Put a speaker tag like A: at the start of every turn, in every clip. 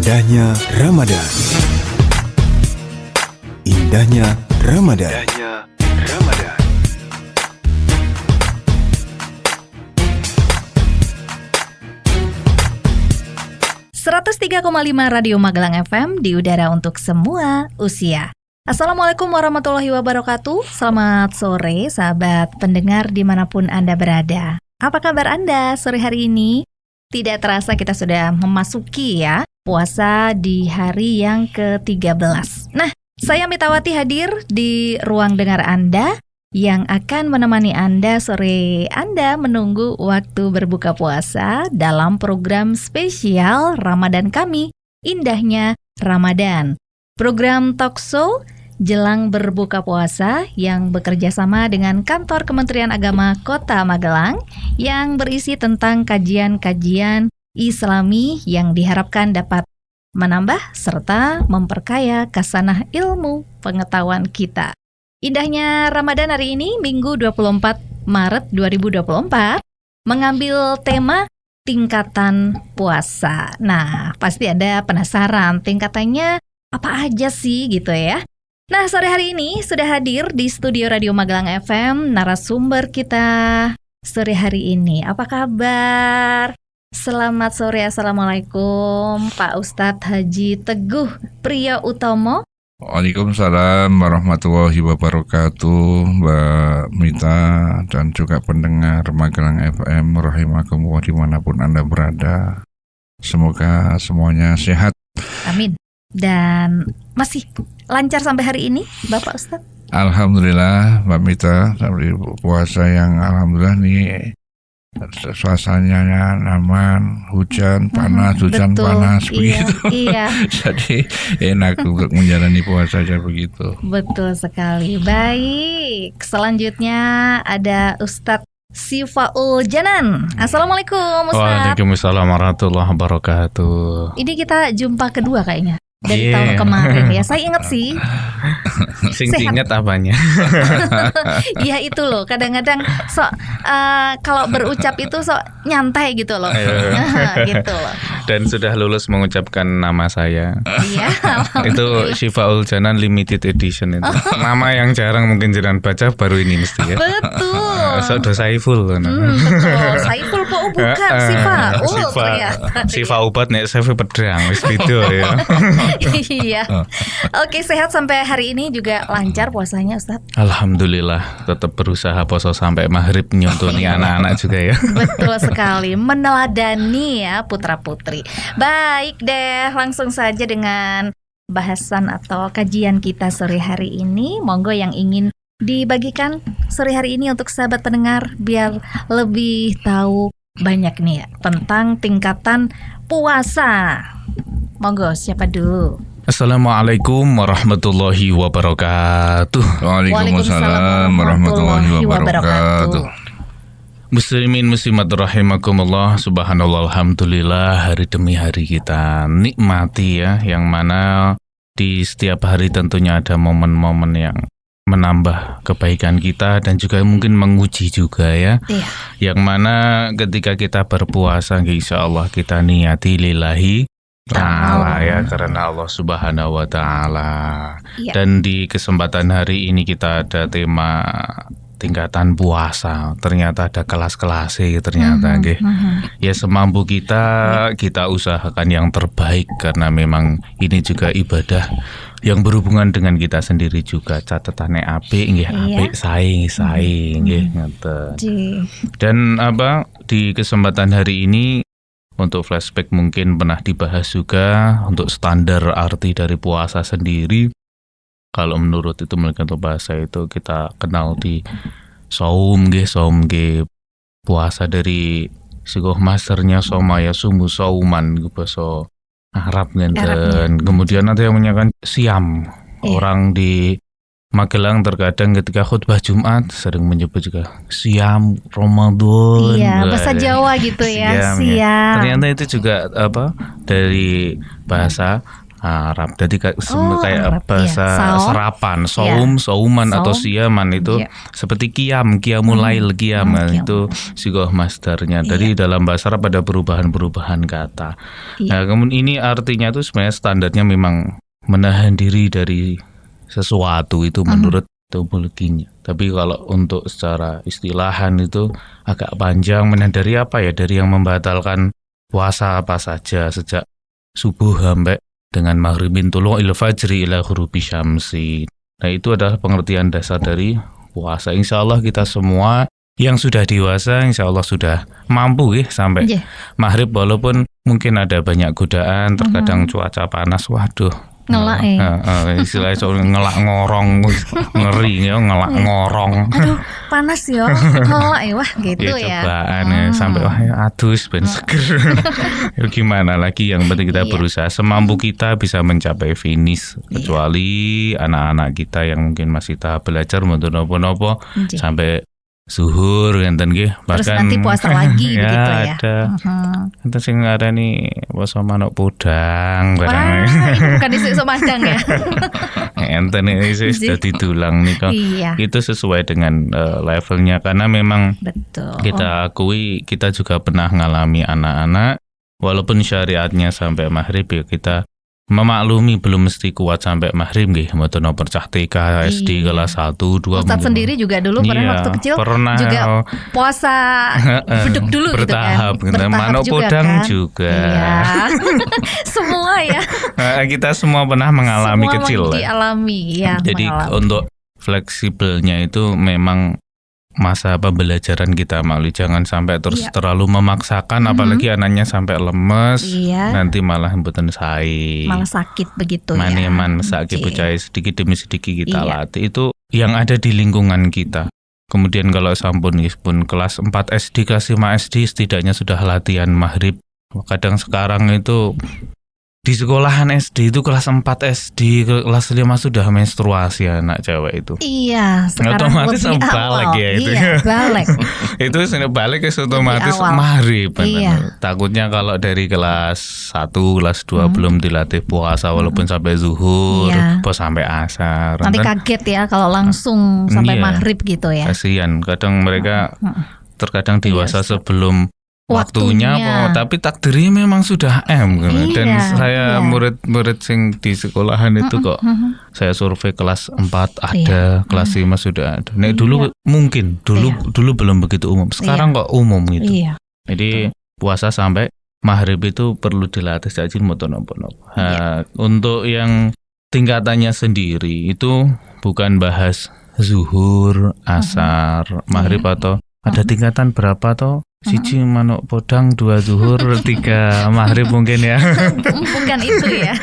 A: Indahnya Ramadan. Indahnya Ramadan. Indahnya Ramadan.
B: .3,5 Radio Magelang FM di udara untuk semua usia. Assalamualaikum warahmatullahi wabarakatuh. Selamat sore sahabat pendengar dimanapun Anda berada. Apa kabar Anda sore hari ini? Tidak terasa kita sudah memasuki puasa di hari yang ke-13. Nah, saya Mitawati hadir di ruang dengar Anda yang akan menemani Anda sore Anda menunggu waktu berbuka puasa dalam program spesial Ramadan kami, Indahnya Ramadan. Program talkshow jelang berbuka puasa yang bekerja sama dengan Kantor Kementerian Agama Kota Magelang yang berisi tentang kajian-kajian Islami yang diharapkan dapat menambah serta memperkaya khasanah ilmu pengetahuan kita. Indahnya Ramadan hari ini Minggu 24 Maret 2024 mengambil tema tingkatan puasa. Nah, pasti Anda penasaran tingkatannya apa aja sih gitu ya. Nah, sore hari ini sudah hadir di studio Radio Magelang FM narasumber kita sore hari ini. Apa kabar? Selamat sore, Assalamualaikum Pak Ustadz Haji Teguh Priyo Utomo.
C: Waalaikumsalam warahmatullahi wabarakatuh, Mbak Mita dan juga pendengar Magelang FM rahimakumullah dimanapun Anda berada. Semoga semuanya sehat. Amin.
B: Dan masih lancar sampai hari ini, Bapak Ustadz?
C: Alhamdulillah, Mbak Mita, sampai puasa yang alhamdulillah nih suasananya aman, hujan panas, hujan
B: betul,
C: panas begitu.
B: Iya.
C: Jadi enak untuk menjalani puasa aja begitu.
B: Betul sekali. Baik, selanjutnya ada Ustadz Sifaul Janan. Assalamualaikum Ustadz.
D: Waalaikumsalam warahmatullahi wabarakatuh.
B: Ini kita jumpa kedua kayaknya dari tahun kemarin ya. Saya ingat sih.
D: Sing diingat apanya?
B: Iya itu loh. Kadang-kadang kalau berucap itu nyantai gitu loh. Gitu loh.
D: Dan sudah lulus mengucapkan nama saya.
B: Iya.
D: Itu Syifaul Janan Limited Edition itu. Nama yang jarang mungkin jangan baca baru ini mesti ya.
B: Betul.
D: Sudah Saiful.
B: Betul. Saiful bukan Sifaul ternyata.
D: Sifa obat nek Saiful pedang wis beda ya.
B: Iya. Oke, sehat sampai hari ini juga lancar puasanya Ustaz?
D: Alhamdulillah, tetap berusaha poso sampai maghrib nyontoni anak-anak juga ya.
B: Betul sekali, meneladani ya putra-putri. Baik deh, langsung saja dengan bahasan atau kajian kita sore hari ini. Monggo yang ingin dibagikan sore hari ini untuk sahabat pendengar biar lebih tahu banyak nih ya tentang tingkatan puasa. Monggo, siapa dulu?
D: Assalamualaikum warahmatullahi wabarakatuh.
C: Waalaikumsalam warahmatullahi wabarakatuh.
D: Muslimin muslimat rahimakumullah, subhanallah, alhamdulillah, hari demi hari kita nikmati ya, yang mana di setiap hari tentunya ada momen-momen yang menambah kebaikan kita dan juga mungkin menguji juga ya. Iya. Yang mana ketika kita berpuasa insya Allah kita niati lillahi ta'ala ya, karena Allah subhanahu wa ta'ala. Ya. Dan di kesempatan hari ini kita ada tema tingkatan puasa. Ternyata ada kelas-kelasnya ternyata Ya semampu kita usahakan yang terbaik, karena memang ini juga ibadah yang berhubungan dengan kita sendiri juga. Catatannya apik nggih, apik, saing nggih ngoten. Dan di kesempatan hari ini untuk flashback mungkin pernah dibahas juga untuk standar arti dari puasa sendiri. Kalau menurut itu untuk bahasa itu kita kenal di saum nggih puasa dari sikoh masternya soma ya sumu sauman bahasa Arab ngenten. Kemudian ada yang menyatakan siam. Orang di Magelang terkadang ketika khutbah Jumat sering menyebut juga siam Ramadan.
B: Iya, bahasa Jawa gitu ya, siam.
D: Ternyata itu juga dari bahasa Arab. Jadi kayak
B: Arab,
D: bahasa
B: iya. Saum.
D: serapan,
B: Iya.
D: sauman atau
B: Saum.
D: siaman itu
B: Iya.
D: seperti qiyamul lail, qiyam
B: Qiyam.
D: itu sigoh masdarnya. Dari dalam bahasa Arab ada perubahan-perubahan kata.
B: Iya.
D: Nah, kemudian ini artinya itu sebenarnya standarnya memang menahan diri dari sesuatu itu menurut teologinya. Tapi kalau untuk secara istilahan itu agak panjang, menahan dari apa ya? Dari yang membatalkan puasa apa saja sejak subuh sampai dengan maghribin tulu'il fajri ila ghurubi syamsi. Nah, itu adalah pengertian dasar dari puasa. Insya Allah kita semua yang sudah dewasa insya Allah sudah mampu ya sampai
B: Iya.
D: maghrib, walaupun mungkin ada banyak godaan, terkadang cuaca panas, waduh.
B: Ngelak ya.
D: Istilahnya soal ngelak ngorong, ngeri ya, ngelak ngorong.
B: Aduh, panas ya. Ngelak ya, wah gitu ya.
D: Cobaan ya, sampai wah ya, adus ben seger. Ya, gimana lagi, yang penting kita
B: Iya.
D: berusaha semampu kita bisa mencapai finish.
B: Iya.
D: Kecuali anak-anak kita yang mungkin masih tahap belajar untuk nopo-nopo
B: Iya.
D: sampai zuhur ngenten nggih.
B: Terus nanti puasa lagi
D: ya,
B: begitu ya.
D: ada. Enten sing ngarani puasa manuk podang
B: Wah,
D: barang.
B: ini bukan isu-isu Madang ya.
D: Enten ini sudah didulang nih kok.
B: Iya,
D: Itu sesuai dengan levelnya, karena memang
B: betul.
D: kita akui kita juga pernah ngalami anak-anak walaupun syariatnya sampai maghrib ya, kita memaklumi belum mesti kuat sampai maghrib nggih, mboten percah TK SD
B: Iya.
D: kelas 1 2.
B: Ustadz sendiri juga dulu pernah waktu kecil
D: pernah
B: juga puasa beduk dulu
D: bertahap,
B: gitu kan.
D: manuk
B: juga
D: podang
B: kan.
D: juga.
B: Iya. Semua ya.
D: Kita semua pernah mengalami
B: Semua
D: kecil.
B: dialami ya.
D: Jadi untuk fleksibelnya itu memang masa pembelajaran kita melalui, jangan sampai terus
B: Iya.
D: terlalu memaksakan, apalagi anaknya sampai lemes,
B: Iya.
D: nanti malah mboten sae.
B: Malah sakit begitu ya.
D: Maneman sakit
B: Oke.
D: bocah sedikit demi sedikit kita
B: Iya.
D: latih, itu yang ada di lingkungan kita. Kemudian kalau sampun pun kelas 4 SD, kelas 5 SD setidaknya sudah latihan maghrib. Kadang sekarang itu di sekolahan SD itu kelas 4 SD, kelas 5 sudah menstruasi anak cewek itu.
B: Iya, sekarang
D: Otomatis
B: lebih
D: balik
B: awal.
D: ya itu.
B: Iya, balik.
D: Itu sudah balik ke otomatis
B: awal.
D: maghrib.
B: Iya.
D: Takutnya kalau dari kelas 1, kelas 2 belum dilatih puasa walaupun sampai zuhur,
B: Iya.
D: pas sampai asar.
B: Nanti
D: Kan
B: kaget ya kalau langsung sampai
D: Iya.
B: maghrib gitu ya.
D: kasihan. Kadang mereka terkadang dewasa
B: Iya,
D: sebelum waktunya,
B: Waktunya.
D: tapi takdirnya memang sudah M gitu. Dan
B: Iya,
D: saya
B: iya.
D: murid-murid sing di sekolahan itu kok saya survei kelas 4 ada, kelas 5 sudah ada. Nek dulu mungkin dulu belum begitu umum. Sekarang kok umum gitu.
B: Iya.
D: Jadi puasa sampai maghrib itu perlu dilatih saja nopo-nopo. Untuk yang tingkatannya sendiri itu bukan bahas zuhur, asar, maghrib atau ada tingkatan berapa toh? Siji manuk podang, 2 zuhur, 3 maghrib mungkin ya.
B: Bukan itu ya.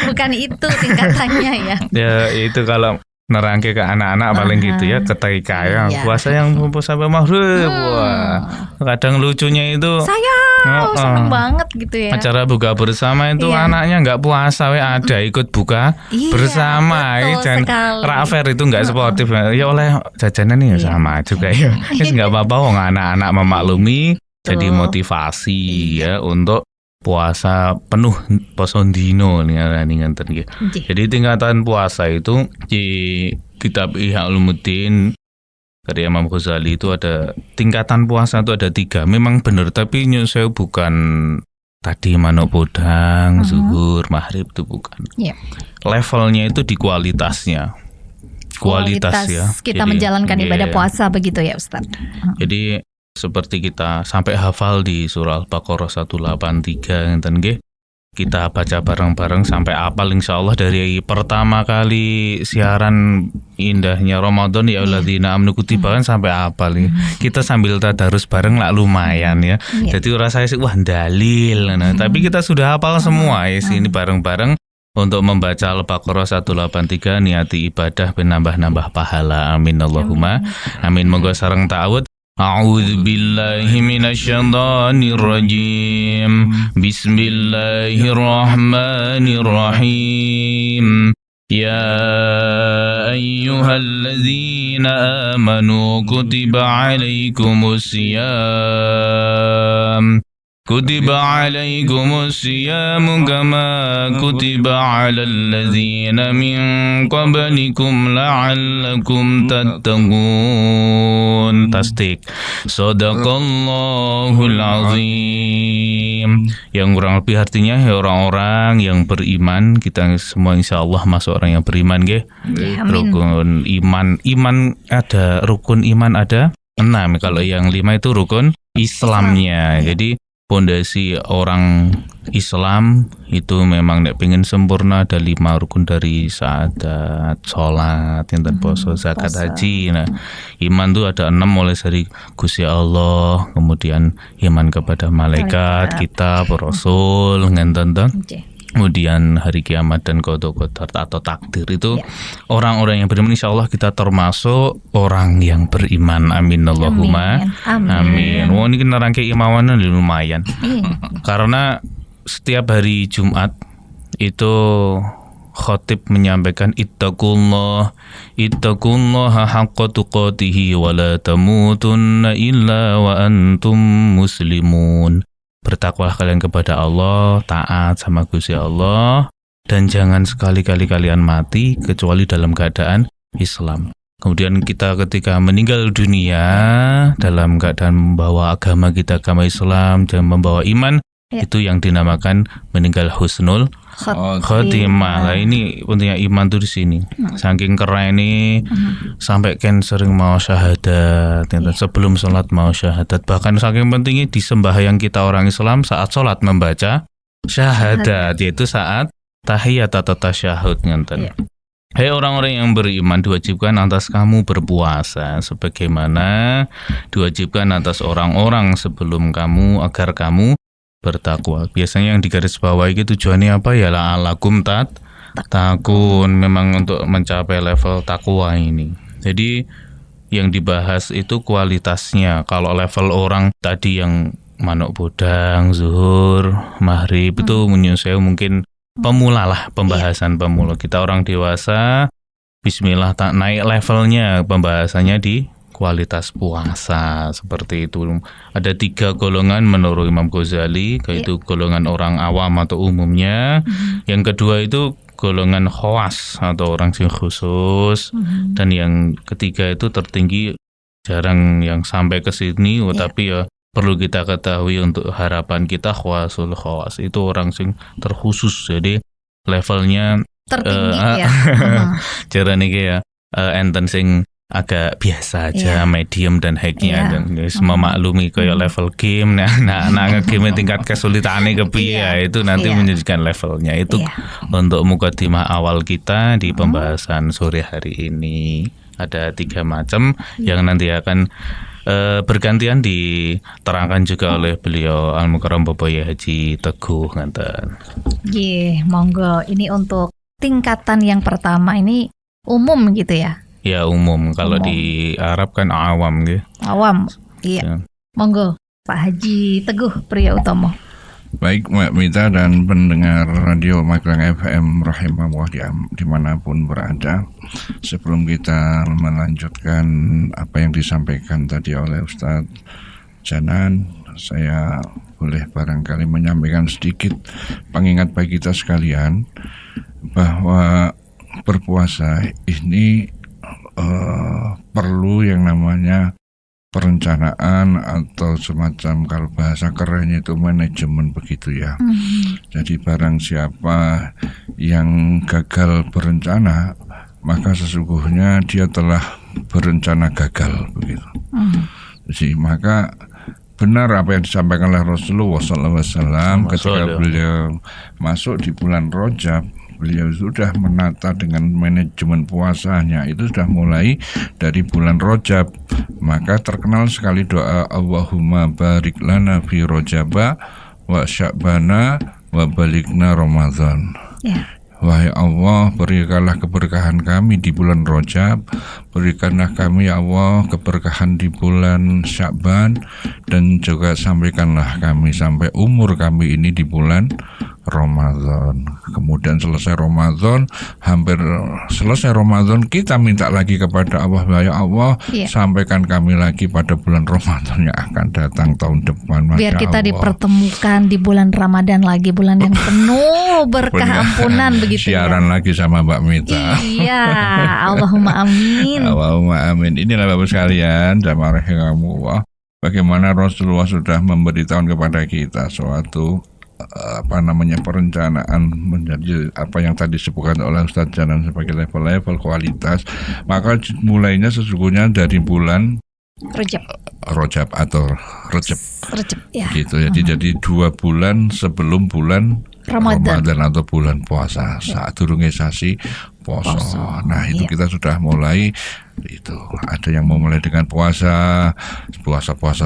B: Bukan itu tingkatannya ya.
D: Ya itu kalau nerangke ke anak-anak paling gitu ya, ke TK ya.
B: Iya.
D: Puasa yang sampai maghrib. Wah. Kadang lucunya itu
B: Saya seneng banget gitu ya.
D: acara buka bersama itu
B: Iya.
D: anaknya nggak puasa ada ikut buka
B: Iya,
D: bersama
B: betul
D: dan
B: sekali.
D: Rafer itu nggak sportif ya, oleh jajanan ya sama juga ya. Nggak apa-apa wong anak-anak memaklumi, jadi motivasi ya untuk puasa penuh poso dino nih ngenten nggih. Jadi tingkatan puasa itu di kitab Ihya Ulumuddin karya Imam Ghazali itu ada tingkatan puasa itu ada 3. Memang benar, tapi saya bukan tadi manuk podang, zuhur, maghrib itu bukan.
B: Iya.
D: Levelnya itu di kualitasnya. Kualitas ya.
B: Kita
D: Jadi,
B: menjalankan ibadah
D: iya.
B: puasa begitu ya Ustaz.
D: Jadi seperti kita sampai hafal di surah Al-Baqarah 183 ngenten nggih. Kita baca bareng-bareng sampai hafal insyaallah dari pertama kali siaran indahnya Ramadan ya alladzina amanu kutiba kan sampai hafal nih. Kita sambil tadarus bareng lah lumayan ya.
B: Iya.
D: Jadi rasanya sih wah dalil. Nah, tapi kita sudah hafal semua ya sini bareng-bareng untuk membaca Al-Baqarah 183 niati ibadah penambah-nambah pahala. Amin Allahumma. Amin. Moga sareng ta'awud. A'udzu billahi minasyaitonir rajim. Bismillahirrahmanirrahim. Ya ayyuhalladzina amanu kutiba alaikumus syiyam كتب عليكم الصيام كما كتب على الذين من قبلكم لعلكم تتقون. Tasdik. Shadaqallahul azim. Yang kurang lebih artinya orang-orang yang beriman, kita semua insya Allah masuk orang yang beriman, nggih. Rukun iman ada, rukun iman ada 6. Kalau yang 5 itu rukun Islamnya. Jadi pondasi orang Islam itu memang nek pengen sempurna ada 5 rukun dari syahadat, sholat, enten poso, zakat, haji. Nah, iman itu ada 6 mulai dari Gusti Allah, kemudian iman kepada malaikat, kitab, rasul, ngenten teng. Kemudian hari kiamat dan qada qadar atau takdir itu orang-orang yang beriman, insya Allah kita termasuk orang yang beriman. Amin Allahumma amin. Wah, ini kita rangkai imawanan lumayan. Karena setiap hari Jumat itu khatib menyampaikan ittaqullaha haqqa tuqatihi wa la tamutunna illa wa antum muslimun. Bertakwalah kalian kepada Allah, taat sama Gusti Allah, dan jangan sekali-kali kalian mati kecuali dalam keadaan Islam. Kemudian kita ketika meninggal dunia dalam keadaan membawa agama kita, agama Islam, dan membawa iman, itu yang dinamakan meninggal husnul khotimah. Nah, ini pentingnya iman tuh di sini. Saking keren ini sampai sering mau syahadat, sebelum sholat mau syahadat. Bahkan saking pentingnya di sembahyang kita orang Islam saat sholat membaca syahadat, yaitu saat tahiyat atau tasyahud ngenten. Hei orang-orang yang beriman, diwajibkan atas kamu berpuasa sebagaimana diwajibkan atas orang-orang sebelum kamu agar kamu bertakwa. Biasanya yang digarisbawahi tujuannya apa ya? La'alakum takun, memang untuk mencapai level takwa ini. Jadi yang dibahas itu kualitasnya. Kalau level orang tadi yang manuk bodang, zuhur, maghrib itu menyusul mungkin pemula lah, pembahasan pemula. Kita orang dewasa, bismillah tak naik levelnya, pembahasannya di kualitas puasa seperti itu. Ada 3 golongan menurut Imam Ghazali, yaitu golongan orang awam atau umumnya. Yang kedua itu golongan khawas atau orang yang khusus. Dan yang ketiga itu tertinggi, jarang yang sampai ke sini, tapi ya perlu kita ketahui untuk harapan kita khawasul khawas itu orang yang terkhusus. Jadi levelnya tertinggi cara nih ya enten sing agak biasa aja, medium dan high-nya, dan memaklumi kayak level game. Nah game tingkat kesulitannya kepiye itu nanti menjadikan levelnya itu. Untuk mukadimah awal kita di pembahasan sore hari ini ada 3 macam yang nanti akan bergantian diterangkan juga oleh beliau Al-Mukarram Bapak Yai Haji Teguh ngenten.
B: Monggo. Ini untuk tingkatan yang pertama ini umum gitu ya.
D: Ya umum, kalau di Arab kan awam gitu.
B: Awam, iya. Monggo, Pak Haji Teguh Priya Utomo.
C: Baik Mbak Mita dan pendengar radio Magelang FM rahimahullah dimanapun berada. Sebelum kita melanjutkan apa yang disampaikan tadi oleh Ustadz Janan, saya boleh barangkali menyampaikan sedikit pengingat bagi kita sekalian bahwa berpuasa ini perlu yang namanya perencanaan atau semacam, kalau bahasa kerennya itu manajemen begitu ya. Jadi barang siapa yang gagal berencana, maka sesungguhnya dia telah berencana gagal begitu. Jadi maka benar apa yang disampaikan oleh Rasulullah SAW ketika beliau masuk di bulan Rajab. Beliau sudah menata dengan manajemen puasanya, itu sudah mulai dari bulan Rajab. Maka terkenal sekali doa Allahumma barik lana fi Rajaba wa Sya'bana wa balikna Ramadan. Wahai Allah, berikanlah keberkahan kami di bulan Rajab, berikanlah kami ya Allah keberkahan di bulan Sya'ban, dan juga sampaikanlah kami sampai umur kami ini di bulan Ramadan. Kemudian selesai Ramadan, hampir selesai Ramadan, kita minta lagi kepada Allah, ya Allah, sampaikan kami lagi pada bulan Ramadan yang akan datang tahun depan.
B: Biar
C: Masya
B: kita
C: Allah.
B: dipertemukan di bulan Ramadan lagi, bulan yang penuh berkah ampunan begitu
C: Siaran lagi sama Mbak Mita.
B: Iya, Allahumma amin.
C: Allahumma amin. Inilah Bapak sekalian, jamaah rahimahumullah, bagaimana Rasulullah sudah memberitahukan kepada kita suatu perencanaan menjadi apa yang tadi disebutkan oleh Ustadz Janan sebagai level-level kualitas. Maka mulainya sesungguhnya dari bulan Rajab atau Rejab
B: ya.
C: gitu ya. Jadi 2 bulan sebelum bulan Ramadan atau bulan puasa, saat durunge sasi poso. Nah, itu kita sudah mulai itu. Ada yang memulai dengan puasa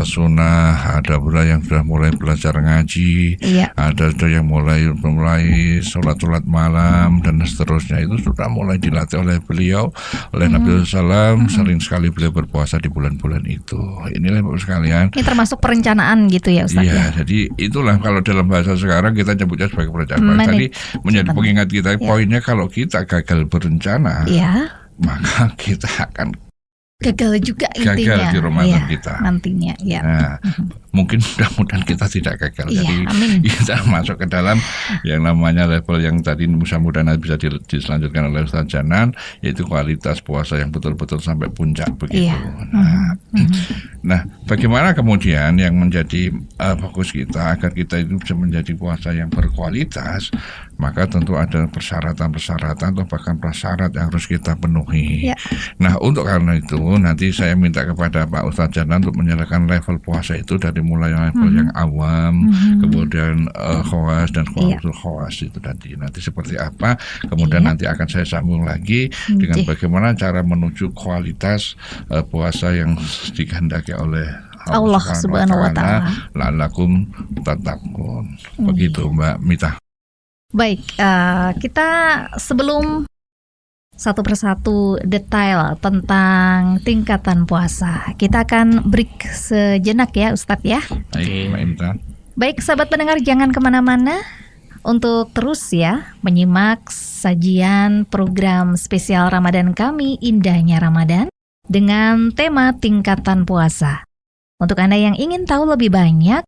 C: sunnah, ada pula yang sudah mulai belajar ngaji, ada yang mulai sholat malam dan seterusnya. Itu sudah mulai dilatih oleh beliau, oleh Nabi SAW. Sering sekali beliau berpuasa di bulan-bulan itu. Inilah Bapak sekalian. Ini
B: termasuk perencanaan gitu ya Ustaz?
C: Iya, jadi itulah kalau dalam bahasa sekarang kita nyebutnya sebagai perencanaan. Tadi menjadi pengingat kita, poinnya kalau kita gagal berencana, maka kita akan
B: gagal juga intinya
C: di Ramadan kita
B: nantinya.
C: Nah, mungkin mudah-mudahan kita tidak gagal. Jadi
B: amin.
C: kita masuk ke dalam yang namanya level yang tadi mudah-mudahan bisa diselanjutkan oleh Ustaz Janan, yaitu kualitas puasa yang betul-betul sampai puncak begitu. Nah, bagaimana kemudian yang menjadi fokus kita agar kita itu bisa menjadi puasa yang berkualitas? Maka tentu ada persyaratan-persyaratan atau bahkan prasyarat yang harus kita penuhi. Nah, untuk karena itu nanti saya minta kepada Pak Ustadz Janan untuk menyerahkan level puasa itu dari mulai level yang awam, kemudian khawas dan khawas itu tadi. Nanti seperti apa? Kemudian nanti akan saya sambung lagi dengan bagaimana cara menuju kualitas puasa yang dikehendaki oleh Allah Subhanahu wa taala. La'allakum tattaqun. Begitu Mbak Mita.
B: Baik, kita sebelum satu persatu detail tentang tingkatan puasa, kita akan break sejenak ya Ustadz ya. Baik sahabat pendengar, jangan kemana-mana untuk terus ya menyimak sajian program spesial Ramadan kami, Indahnya Ramadan, dengan tema tingkatan puasa. Untuk Anda yang ingin tahu lebih banyak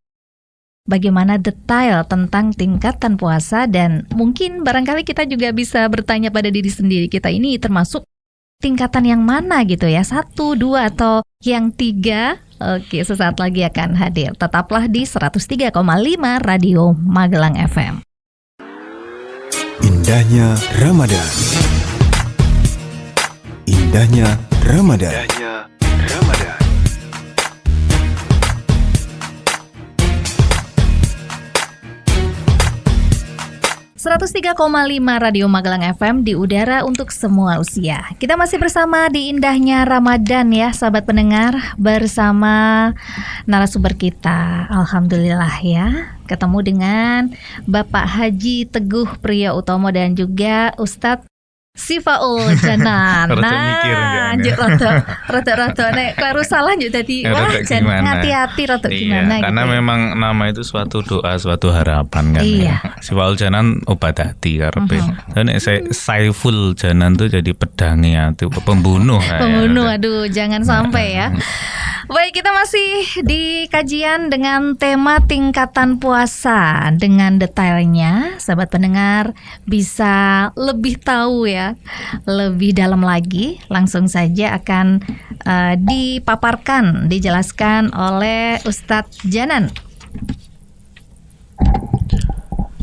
B: bagaimana detail tentang tingkatan puasa, dan mungkin barangkali kita juga bisa bertanya pada diri sendiri, kita ini termasuk tingkatan yang mana gitu ya, 1, 2 atau yang 3. Oke, sesaat lagi akan hadir. Tetaplah di 103,5 Radio Magelang FM.
A: Indahnya Ramadan. Indahnya Ramadan.
B: 103,5 Radio Magelang FM di udara untuk semua usia. Kita masih bersama di Indahnya Ramadan ya sahabat pendengar, bersama narasumber kita. Alhamdulillah ya, ketemu dengan Bapak Haji Teguh Priyo Utomo dan juga Ustadz Sifaul Janan. Nah, rada nek kleru salah njuk dadi wah hati-hati rada gimana
D: karena
B: gitu.
D: Memang nama itu suatu doa, suatu harapan kan. Sifaul Janan obat hati karepe. Dan Saiful Janan tuh jadi pedangnya tuh pembunuh.
B: Aduh jangan sampai ya. Baik, kita masih di kajian dengan tema tingkatan puasa dengan detailnya. Sahabat pendengar bisa lebih tahu ya, lebih dalam lagi. Langsung saja akan dipaparkan, dijelaskan oleh Ustadz Janan.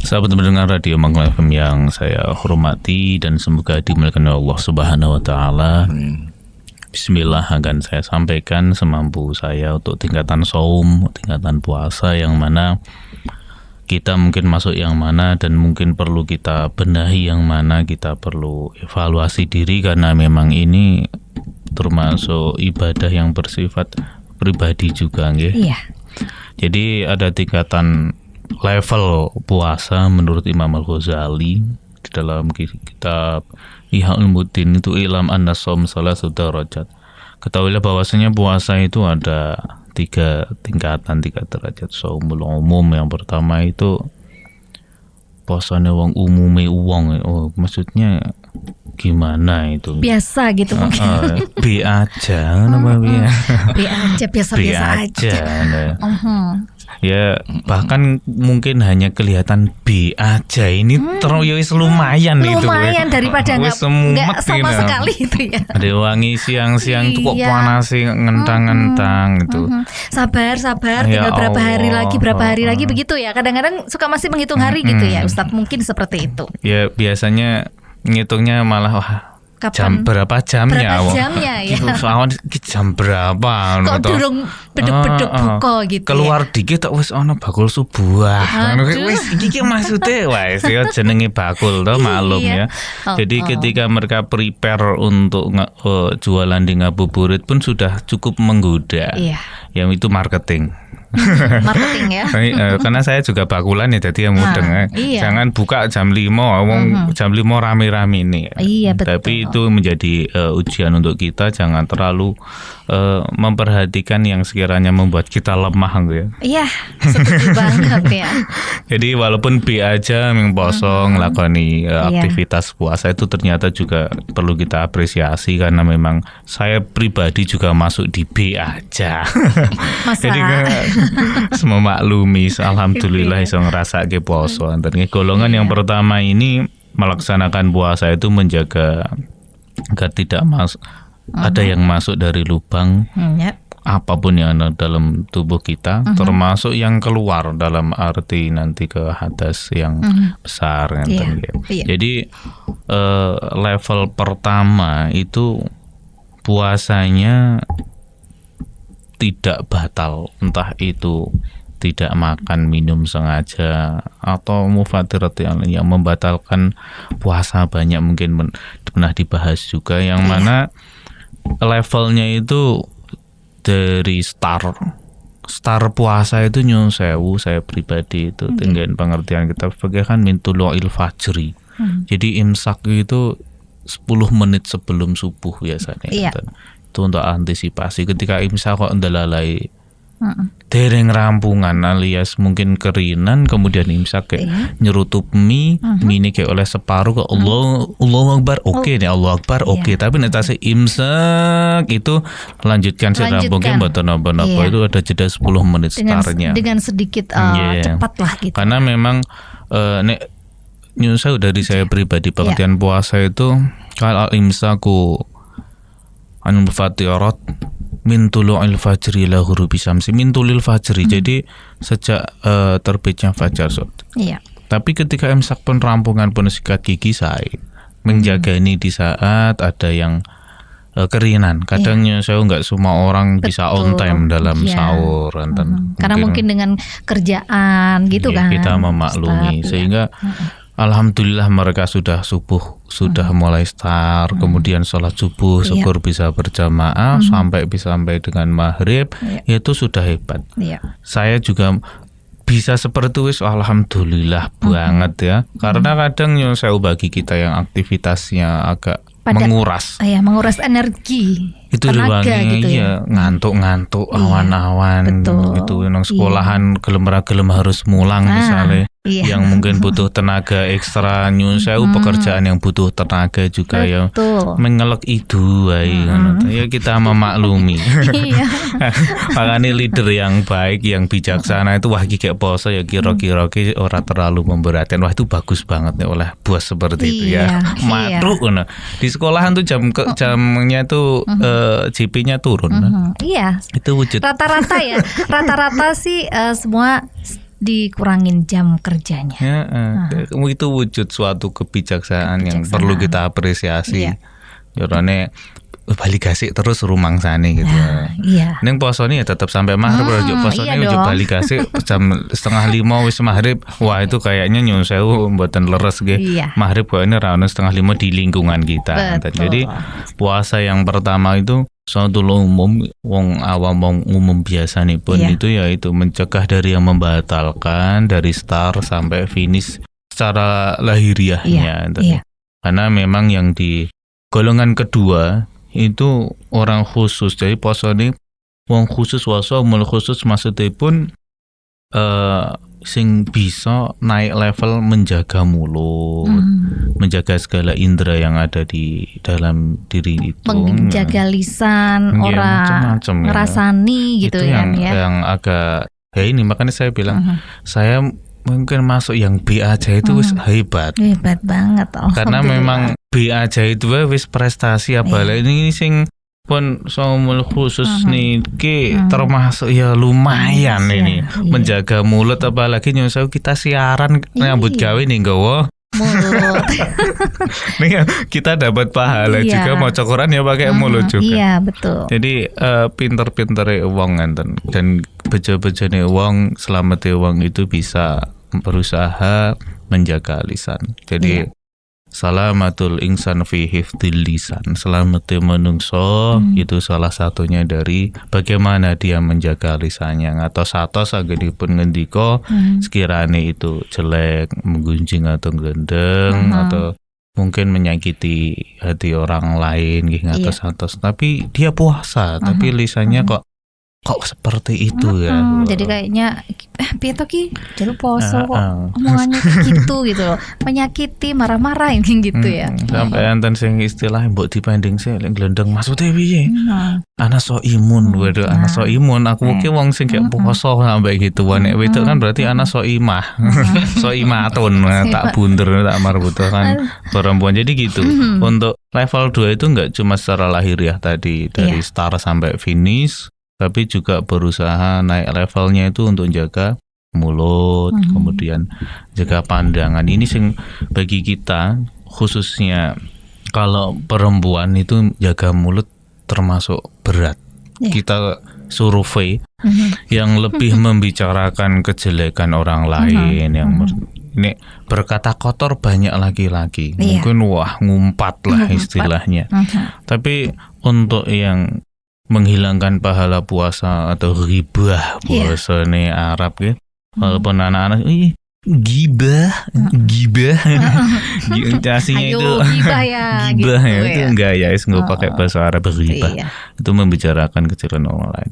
D: Sahabat pendengar Radio Magelang FM yang saya hormati dan semoga dimuliakan Allah Subhanahu wa taala. Bismillah, akan saya sampaikan semampu saya untuk tingkatan saum, tingkatan puasa yang mana kita mungkin masuk yang mana dan mungkin perlu kita benahi yang mana, kita perlu evaluasi diri karena memang ini termasuk ibadah yang bersifat pribadi juga nggih.
B: Iya.
D: Jadi ada tingkatan level puasa menurut Imam Al-Ghazali di dalam kitab Ihya Ulumuddin itu, ilam anna shaum salasatu darajat. Ketahuilah bahwasanya puasa itu ada 3 tingkatan, 3 derajat. Shaumul umum yang pertama itu posone wong umume wong. Oh, maksudnya gimana itu?
B: Biasa gitu mungkin.
D: B aja namanya.
B: B aja, biasa-biasa aja.
D: Nah. Ya bahkan mungkin hanya kelihatan B aja ini terus lumayan itu.
B: Lumayan daripada nggak sama sekali itu ya.
D: Ada wangi siang-siang itu kok panas sih ngentang-ngentang gitu.
B: Sabar
D: Ya
B: tinggal berapa
D: Allah.
B: hari lagi begitu ya. Kadang-kadang suka masih menghitung hari gitu ya Ustadz, mungkin seperti itu.
D: Ya biasanya ngitungnya malah jam berapa jamnya?
B: Berapa jamnya ya?
D: Jam berapa?
B: Kok durung beduk-beduk buka gitu.
D: Keluar dikit tak wis ana bakul subuh. Wis iki maksude wis ya jenenge bakul to maklum ya. Jadi ketika mereka prepare untuk jualan di ngabuburit pun sudah cukup menggoda.
B: Iya.
D: Yang itu marketing.
B: Marketing ya.
D: Karena saya juga bakulan ya, jadi yang mudeng ya.
B: Iya.
D: Jangan buka jam 5, jam 5 rame-rame nih.
B: Iya betul.
D: Tapi itu menjadi ujian untuk kita, jangan terlalu memperhatikan yang sekiranya membuat kita lemah gitu ya.
B: Iya, setuju banget ya.
D: Jadi walaupun B aja yang posong lakoni aktivitas puasa itu ternyata juga perlu kita apresiasi, karena memang saya pribadi juga masuk di B aja. Jadi semua maklumi, alhamdulillah iso ngrasake poso. Golongan yang pertama ini melaksanakan puasa itu menjaga agar tidak ada yang masuk dari lubang apapun yang ada dalam tubuh kita, termasuk yang keluar dalam arti nanti ke hadas yang besar. Jadi level pertama itu puasanya tidak batal, entah itu tidak makan minum sengaja atau mufatirat yang membatalkan puasa banyak, mungkin pernah dibahas juga, yang mana levelnya itu dari start puasa itu nyun sewu, saya pribadi itu dengan pengertian kita sebagai kan min tulu'il fajri. Jadi imsak itu 10 menit sebelum subuh biasanya. Itu untuk antisipasi ketika imsak kok ndelalai dereng rampungan alias mungkin kerinan, kemudian imsak kayak nyerutup mie ini kayak oleh separuh ke Allah Akbar, oke nih Allah Akbar, oke. Tapi nanti imsak itu lanjutkan serampungnya mboten napa-napa, itu ada jeda 10 menit startnya
B: dengan sedikit cepat lah gitu.
D: Karena memang nek nyusahu dari saya pribadi pengertian puasa itu kalau imsaku anul fatirat min tulu'il fajri ila ghurubi syamsi, min tulil fajri. Jadi sejak terbitnya fajar. Tapi ketika imsak pun rampungan pun sikat gigi saya menjaga ini di saat ada yang kerinan. Kadangnya saya nggak semua orang bisa on time dalam sahur.
B: Karena mungkin dengan kerjaan gitu kan.
D: Kita memaklumi sehingga alhamdulillah mereka sudah subuh sudah mulai start, kemudian sholat subuh syukur bisa berjamaah sampai dengan maghrib, itu sudah hebat. Saya juga bisa seperti itu, alhamdulillah banget ya. Karena kadang saya bagi kita yang aktivitasnya agak menguras
B: energi,
D: itu
B: tenaga gitu ya.
D: Ngantuk awan-awan gitu, nang sekolahan gelem harus mulang misalnya. Yang mungkin butuh tenaga ekstra, sewu pekerjaan yang butuh tenaga juga ya mengelek itu ya kita memaklumi. Makanya leader yang baik, yang bijaksana itu wah kayak poso ya kira-kira ora terlalu memberatkan. Wah itu bagus banget ya oleh bos seperti itu ya. Matruk di sekolahan tuh jamnya tuh GP-nya turun. Itu wujud rata-rata ya.
B: Rata-rata sih semua dikurangin jam kerjanya.
D: Itu wujud suatu kebijaksanaan yang perlu kita apresiasi. Jorone balik kasih terus rumang sani gitu. Neng posone ya tetap sampai maghrib, posone ujuk balik kasih jam 4:30 wis maghrib. Wah itu kayaknya nyun sewu mboten leres ge. Maghrib kok ini ra ono 4:30 di lingkungan kita. Jadi puasa yang pertama itu suatu umum, wong awam wong umum biasa nih pun itu ya itu mencegah dari yang membatalkan dari start sampai finish secara lahiriahnya. Karena memang yang di golongan kedua itu orang khusus. Jadi poso ini wong khusus, mul khusus maksudnya pun sing bisa naik level menjaga mulut, menjaga segala indera yang ada di dalam diri itu,
B: menjaga lisan,
D: Ya,
B: ora
D: macam-macam gitu.
B: ngerasani gitu
D: itu
B: kan ya.
D: yang agak ini makanya saya bilang saya mungkin masuk yang B aja itu wis hebat.
B: Hebat banget.
D: Karena
B: Alhamdulillah.
D: memang B aja itu wis prestasi apalagi ini sing pun somul khusus niki termasuk ya lumayan ini menjaga mulut apalagi nyusahu kita siaran nyambut gawe nih nggawa
B: mulut.
D: nih kita dapat pahala
B: Iya.
D: juga mau Quran ya pakai mulut juga.
B: Iya betul.
D: Jadi pinter-pintere wong ngenten dan bejo-bejone wong selamate wong itu bisa berusaha menjaga lisan. Jadi salamatul insan fi hifdzil lisan. Selamate menungso itu salah satunya dari bagaimana dia menjaga lisannya. Atau satos anggenipun ngendika sekirane itu jelek, menggunjing atau glendeng atau mungkin menyakiti hati orang lain nggih ngatos-atos. Tapi dia puasa, tapi lisannya kok seperti itu ya.
B: Jadi kayaknya piye to ki jalu poso kok omongannya gitu loh. Menyakiti, marah-marah gitu ya.
D: Sampai enten sing istilah mbok dipending sih lek glendeng maksudnya piye? Ana so imun, waduh ana so imun. Aku ki wong sing gak poso sampai gitu. Nek wedok kan berarti ana so imah. So imatun tak bunder tak marbuto kan perempuan. Jadi gitu. Untuk level 2 itu enggak cuma secara lahiriah tadi dari start sampai finish, tapi juga berusaha naik levelnya itu untuk jaga mulut, kemudian jaga pandangan. Ini sing bagi kita khususnya kalau perempuan itu jaga mulut termasuk berat. Kita survei yang lebih membicarakan kejelekan orang lain yang ini berkata kotor banyak laki-laki. Mungkin wah ngumpat lah istilahnya. Tapi untuk yang menghilangkan pahala puasa atau ghibah puasa nih Arab ya. Walaupun anak-anak gibah aslinya itu
B: gibah ya
D: gibah
B: gitu
D: ya. Itu enggak ya nggak pakai bahasa Arab gibah. Itu membicarakan kejelekan orang lain.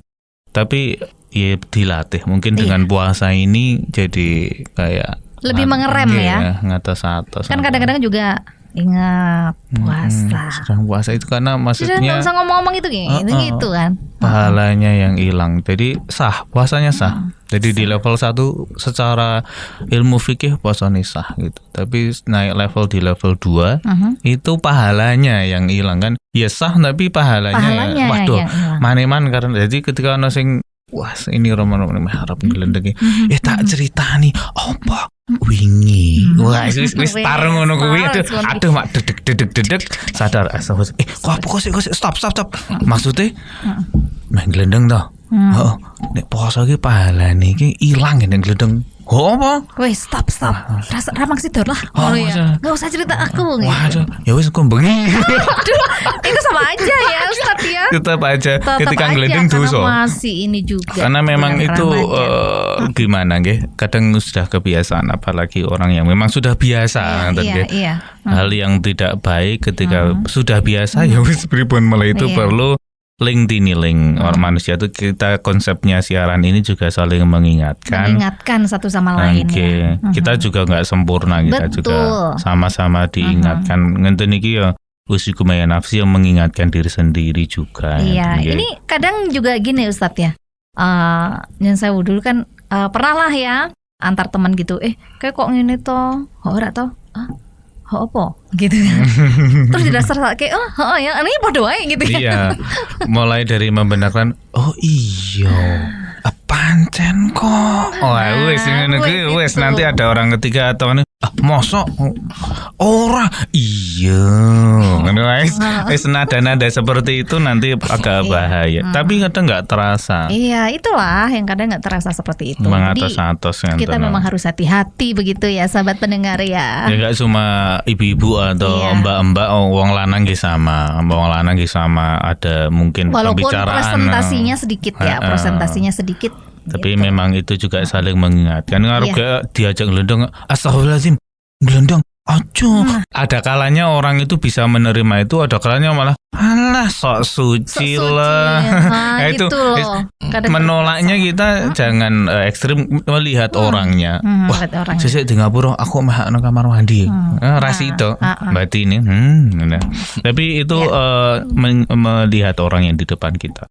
D: Tapi ya dilatih mungkin dengan puasa ini jadi kayak
B: lebih mengerem ya.
D: Ngatas-atas.
B: Kan kadang-kadang juga ingat puasa.
D: Sedang puasa itu karena maksudnya
B: nggak usah ngomong-ngomong itu gitu kan.
D: Pahalanya yang hilang. Jadi sah, puasanya sah. Jadi di level 1 secara ilmu fikih puasanya sah gitu. Tapi naik level di level 2 itu pahalanya yang hilang kan. Ya sah tapi pahalanya waduh maneman karena jadi ketika ono sing wah ini Ramadan harap ngelendeng tak ceritani apa wingi wah wis tarung ngono kuwi aduh mak dedek sadar kok stop maksudnya meh glendeng to heeh nek poso iki pahalane iki ilang nek glendeng apa?
B: Wes stop. Rasa ramang sidor lah. Enggak usah cerita aku gitu.
D: Waduh, ya wis kok bengi.
B: Aduh, itu sama aja ya Ustaz ya.
D: Tetap aja ketika glendeng dosa.
B: Masih ini juga.
D: Karena memang itu gimana nggih? Kadang sudah kebiasaan apalagi orang yang memang sudah biasa
B: iya.
D: Hal yang tidak baik ketika sudah biasa ya wis pripun mulai itu perlu link orang manusia itu kita konsepnya siaran ini juga saling mengingatkan satu sama lain. Kita juga nggak sempurna, kita juga sama-sama diingatkan. Ngenten iki ya usikumaya nafsi yang mengingatkan diri sendiri juga.
B: Iya, ini kadang juga gini Ustadz ya. Yang saya dulu kan pernah lah ya antar teman gitu. Kayak kok ngene toh, ora toh? Apa gitu kan. Terus didasar kayak ya ini podo ae gitu kan.
D: Iya. Mulai dari membenarkan iya pancen kok. Wes nanti ada orang ketiga atau mosok ora iya. Wes nada-nada seperti itu nanti agak bahaya. Tapi kadang nggak terasa.
B: Iya, itulah yang kadang nggak terasa seperti itu.
D: Mengatos-atos
B: kita memang harus hati-hati begitu ya, sahabat pendengar ya.
D: Ya nggak cuma ibu-ibu atau mbak-mbak, wong lanang nggih sama. Wong lanang nggih sama ada mungkin
B: walaupun
D: pembicaraan.
B: Presentasinya sedikit.
D: Tapi memang itu juga saling mengingatkan. Ngaruh diajak glendong, astagfirullahaladzim, glendong Ojo. Ada kalanya orang itu bisa menerima itu, ada kalanya malah alah sok suci lah.
B: Nah,
D: Itu
B: gitu loh. Kadang
D: menolaknya kita jangan ekstrim melihat orangnya. Wah,
B: lihat orangnya.
D: sesek di ngapura aku mah nang kamar mandi. Rasi itu. Berarti ini nah. Tapi itu melihat orang yang di depan kita.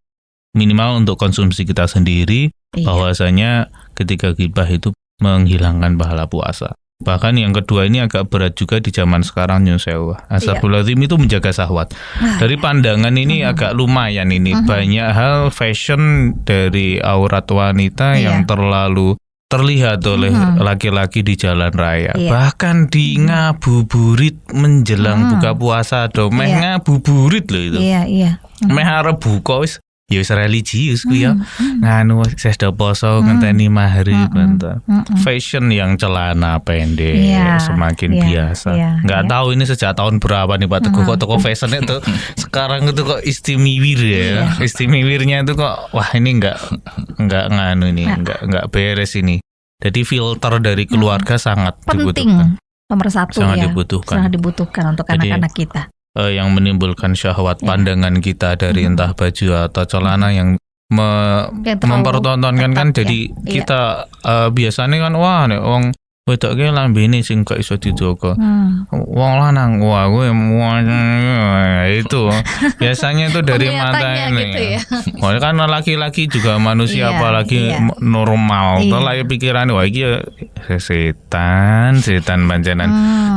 D: Minimal untuk konsumsi kita sendiri, bahwasanya ketika ghibah itu menghilangkan pahala puasa. Bahkan yang kedua ini agak berat juga di zaman sekarang, nyun sewu. Astagfirullahaladzim, itu menjaga syahwat. Dari pandangan ini agak lumayan ini. Banyak hal fashion dari aurat wanita yang terlalu terlihat oleh laki-laki di jalan raya. Bahkan di ngabuburit menjelang buka puasa meh ngabuburit loh itu. Meh arep buka wis ya wis religius ku ya. Nganu sesda poso ngenteni maghrib bentar. Fashion yang celana pendek semakin biasa. Enggak tahu ini sejak tahun berapa nih Pak Teguh kok toko fashion itu sekarang itu kok istimewir ya. Istimewirnya itu kok wah ini enggak nganu ini, enggak beres ini. Jadi filter dari keluarga sangat dibutuhkan.
B: Nomor satu
D: sangat
B: ya.
D: Dibutuhkan.
B: Sangat dibutuhkan untuk anak-anak kita.
D: Yang menimbulkan syahwat pandangan kita dari entah baju atau celana yang mempertontonkan kan jadi kita biasanya kan wah nek wong wedok ki lambene sing gak iso dijogo. Wong lanang wah gue itu biasanya itu dari mata ini. Gitu ya. Wah kan laki-laki juga manusia apalagi normal. Lah ya pikirannya wah iki setan pancenan.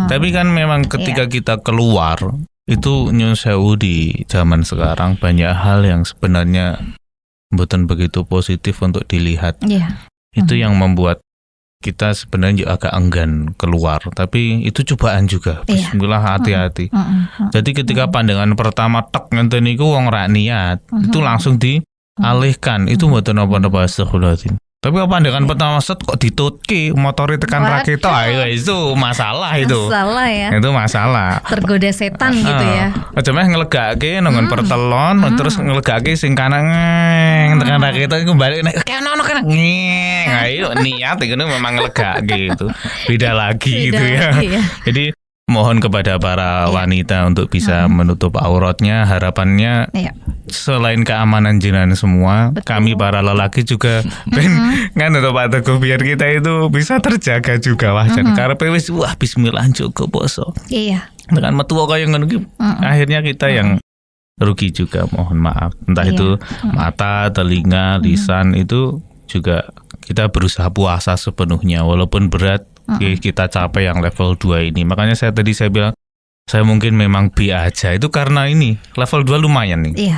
D: Tapi kan memang ketika kita keluar itu nyun sewu di zaman sekarang banyak hal yang sebenarnya bukan begitu positif untuk dilihat. Itu yang membuat kita sebenarnya agak enggan keluar, tapi itu cobaan juga. Bismillah, hati-hati. Jadi ketika pandangan pertama tek ngenten niku wong ra niat, itu langsung dialihkan. Itu mboten apa-apa astagfirullahaladzim. Tapi pandangan pertama set kok ditutki motori tekan raketa, itu masalah itu.
B: Masalah ya.
D: Itu masalah.
B: Tergoda setan gitu ya.
D: Aja meh ngelegake nongon pertelon terus ngelegake sing kanan tekan raketa iku balik nek ono kan ayo niat itu memang ngelegake gitu. Beda lagi gitu ya. Jadi mohon kepada para wanita untuk bisa menutup auratnya, harapannya selain keamanan jenengan semua, kami para lelaki juga kan untuk Pak Teguh biar kita itu bisa terjaga juga wah karepe wis wah bismillah cukup poso. Dengan metu kaya ngono iki akhirnya kita yang rugi juga, mohon maaf. Entah itu mata, telinga, lisan itu juga kita berusaha puasa sepenuhnya walaupun berat. Kita capai yang level 2 ini. Makanya saya bilang saya mungkin memang B aja. Itu karena ini level 2 lumayan nih.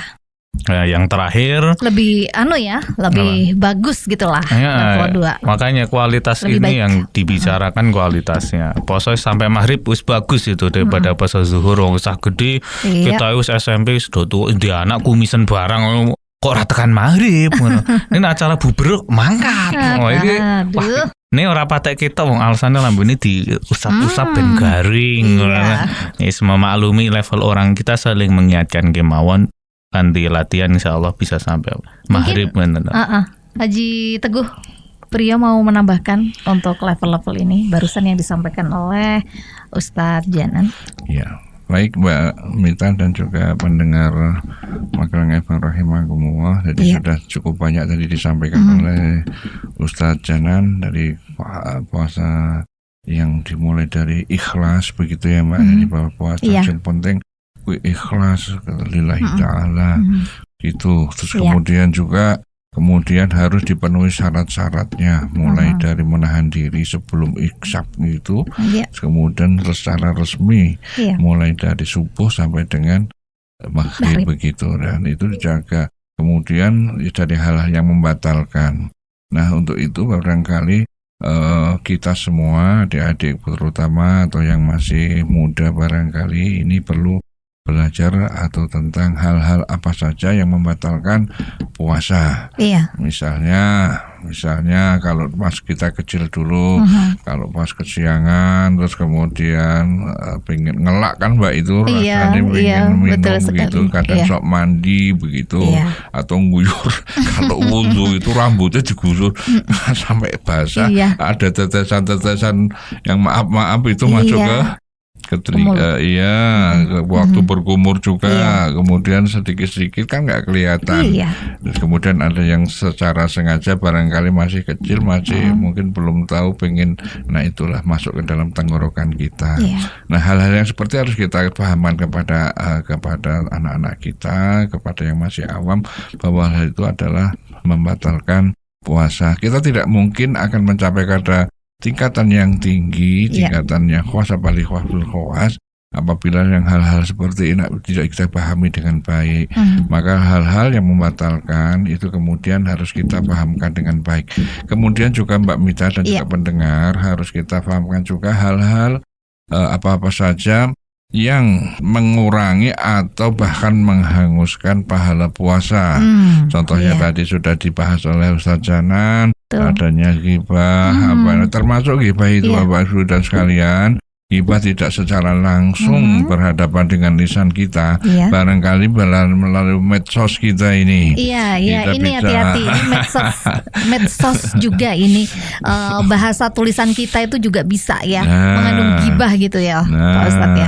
D: Yang terakhir
B: lebih lebih bagus gitulah level 2.
D: Makanya kualitas lebih ini baik. Yang dibicarakan kualitasnya. Poso sampai maghrib wis bagus itu daripada poso zuhur wong usah gede. Kita wis SMP wis do tuwa ndi anak kumisen barang kok ora tekan maghrib ngono. Ini acara bubruk mangkat. Wah, ini ora patek kita wong alasannya lambene diusap-usap ben garing. Semua maklumi level orang kita saling mengingatkan kemauan nanti latihan insyaallah bisa sampai maghrib.
B: Haji Teguh Priyo mau menambahkan untuk level-level ini barusan yang disampaikan oleh Ustadz Janan.
C: Ya. Baik Mbak Mita dan juga pendengar Magelang FM rahimakumullah. Jadi sudah cukup banyak tadi disampaikan oleh Ustadz Janan dari puasa yang dimulai dari ikhlas begitu ya Mbak. Jadi bahwa puasa yang penting ikhlas lillahi ta'ala gitu. Terus kemudian harus dipenuhi syarat-syaratnya mulai dari menahan diri sebelum isyaq itu, kemudian secara resmi mulai dari subuh sampai dengan maghrib begitu, dan itu dijaga. Kemudian dari hal-hal yang membatalkan. Nah untuk itu barangkali kita semua adik-adik terutama atau yang masih muda barangkali ini perlu belajar atau tentang hal-hal apa saja yang membatalkan puasa. Misalnya kalau pas kita kecil dulu, kalau pas kesiangan terus kemudian pengen ngelak kan Mbak itu rasanya pengen minum begitu, kadang sok mandi begitu atau nguyur. Kalau wudu itu rambutnya digusur sampai basah, ada tetesan-tetesan yang maaf itu masuk ke waktu berkumur juga, kemudian sedikit-sedikit kan nggak kelihatan. Terus kemudian ada yang secara sengaja barangkali masih kecil, masih mungkin belum tahu pengen, nah itulah masuk ke dalam tenggorokan kita. Nah hal-hal yang seperti harus kita pahamkan kepada anak-anak kita, kepada yang masih awam, bahwa hal itu adalah membatalkan puasa. Kita tidak mungkin akan mencapai pada tingkatan yang tinggi, tingkatan yang khawas apalagi khawas apabila yang hal-hal seperti ini tidak kita pahami dengan baik. Maka hal-hal yang membatalkan itu kemudian harus kita pahamkan dengan baik. Kemudian juga Mbak Mita dan juga pendengar harus kita pahamkan juga hal-hal apa-apa saja yang mengurangi atau bahkan menghanguskan pahala puasa. Contohnya tadi sudah dibahas oleh Ustadz Janan, adanya ghibah, termasuk ghibah itu Bapak Ibu dan sekalian. Ghibah tidak secara langsung berhadapan dengan lisan kita, barangkali melalui medsos kita ini.
B: Kita ini bisa... hati-hati, ini medsos juga ini bahasa tulisan kita itu juga bisa ya mengandung ghibah gitu ya, Pak Ustadz ya.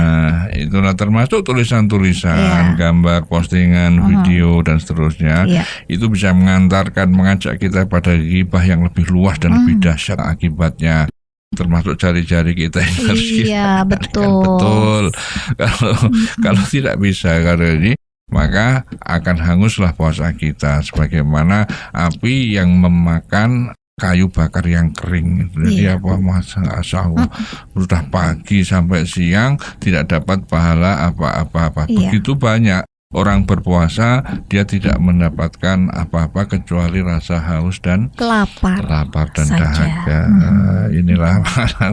C: Itulah termasuk tulisan-tulisan, gambar, postingan, video dan seterusnya. Itu bisa mengajak kita pada ghibah yang lebih luas dan lebih dahsyat akibatnya. Termasuk jari-jari kita yang harus kita betul. Kalau tidak bisa karena ini, maka akan hanguslah puasa kita sebagaimana api yang memakan kayu bakar yang kering. Jadi sudah pagi sampai siang tidak dapat pahala apa-apa. Begitu banyak orang berpuasa, dia tidak mendapatkan apa-apa kecuali rasa haus dan lapar dan dahaga. Inilah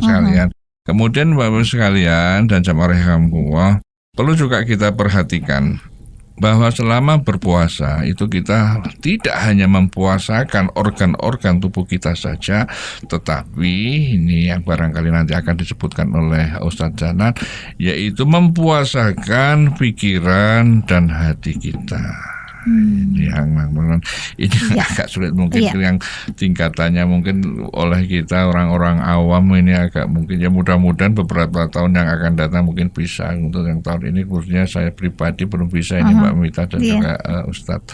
C: sekalian. Kemudian Bapak sekalian dan jamaah rahimakumullah, perlu juga kita perhatikan bahwa selama berpuasa itu kita tidak hanya mempuasakan organ-organ tubuh kita saja, tetapi ini yang barangkali nanti akan disebutkan oleh Ustadz Janan, yaitu mempuasakan pikiran dan hati kita. Ini agak sulit mungkin yang tingkatannya mungkin oleh kita orang-orang awam ini agak mungkin ya, mudah-mudahan beberapa tahun yang akan datang mungkin bisa. Untuk yang tahun ini khususnya saya pribadi belum bisa ini Mbak Mita dan juga Ustadz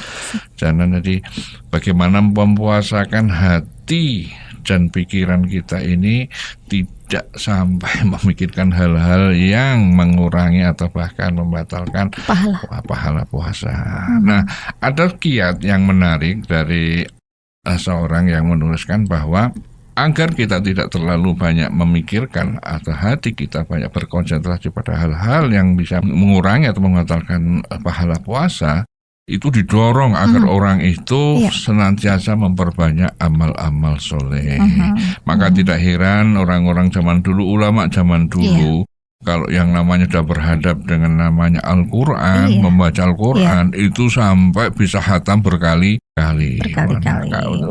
C: Janan. Jadi bagaimana mempuasakan hati dan pikiran kita ini tidak sampai memikirkan hal-hal yang mengurangi atau bahkan membatalkan pahala puasa. Nah, ada kiat yang menarik dari seorang yang menuliskan bahwa agar kita tidak terlalu banyak memikirkan atau hati kita banyak berkonsentrasi pada hal-hal yang bisa mengurangi atau membatalkan pahala puasa, itu didorong agar orang itu senantiasa memperbanyak amal-amal soleh. Maka tidak heran orang-orang zaman dulu, ulama zaman dulu, kalau yang namanya sudah berhadap dengan namanya Al-Quran, membaca Al-Quran, itu sampai bisa khatam berkali-kali.